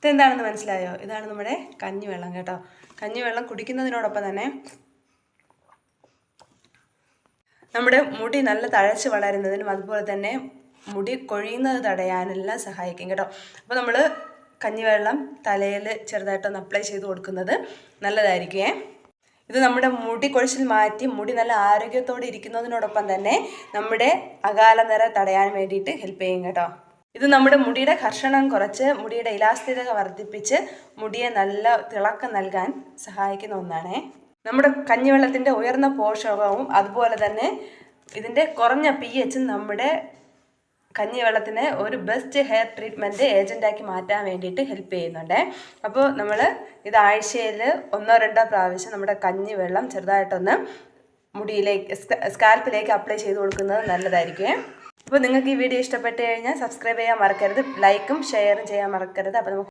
ഇതെന്താണെന്ന് മനസ്സിലായോ? ഇതാണ് നമ്മുടെ കഞ്ഞിവെള്ളം കേട്ടോ. കഞ്ഞിവെള്ളം കുടിക്കുന്നതിനോടൊപ്പം തന്നെ നമ്മുടെ മുടി നല്ല തഴച്ച് വളരുന്നതിനും അതുപോലെ തന്നെ മുടി കൊഴിയുന്നത് തടയാനെല്ലാം സഹായിക്കും കേട്ടോ. അപ്പോൾ നമ്മൾ കഞ്ഞിവെള്ളം തലയിൽ ചെറുതായിട്ടൊന്ന് അപ്ലൈ ചെയ്ത് കൊടുക്കുന്നത് നല്ലതായിരിക്കുമേ. ഇത് നമ്മുടെ മുടി കൊഴിച്ചിൽ മാറ്റി മുടി നല്ല ആരോഗ്യത്തോടെ ഇരിക്കുന്നതിനോടൊപ്പം തന്നെ നമ്മുടെ അകാലനര തടയാൻ വേണ്ടിയിട്ട് ഹെൽപ്പ് ചെയ്യും കേട്ടോ. ഇത് നമ്മുടെ മുടിയുടെ കർഷണം കുറച്ച് മുടിയുടെ ഇലാസ്തികത വർദ്ധിപ്പിച്ച് മുടിയെ നല്ല തിളക്കം നൽകാൻ സഹായിക്കുന്ന ഒന്നാണേ. നമ്മുടെ കഞ്ഞിവെള്ളത്തിൻ്റെ ഉയർന്ന പോഷകവും അതുപോലെ തന്നെ ഇതിൻ്റെ കുറഞ്ഞ pH നമ്മുടെ കഞ്ഞിവെള്ളത്തിനെ ഒരു ബെസ്റ്റ് ഹെയർ ട്രീറ്റ്മെൻറ്റ് ഏജൻറ്റാക്കി മാറ്റാൻ വേണ്ടിയിട്ട് ഹെൽപ്പ് ചെയ്യുന്നുണ്ട്. അപ്പോൾ നമ്മൾ ഇത് ആഴ്ചയിൽ 1-2 പ്രാവശ്യം നമ്മുടെ കഞ്ഞിവെള്ളം ചെറുതായിട്ടൊന്ന് മുടിയിലേക്ക് സ്കാൽപ്പിലേക്ക് അപ്ലൈ ചെയ്ത് കൊടുക്കുന്നത് നല്ലതായിരിക്കും. അപ്പോൾ നിങ്ങൾക്ക് ഈ വീഡിയോ ഇഷ്ടപ്പെട്ട് കഴിഞ്ഞാൽ സബ്സ്ക്രൈബ് ചെയ്യാൻ മറക്കരുത്, ലൈക്കും ഷെയറും ചെയ്യാൻ മറക്കരുത്. അപ്പോൾ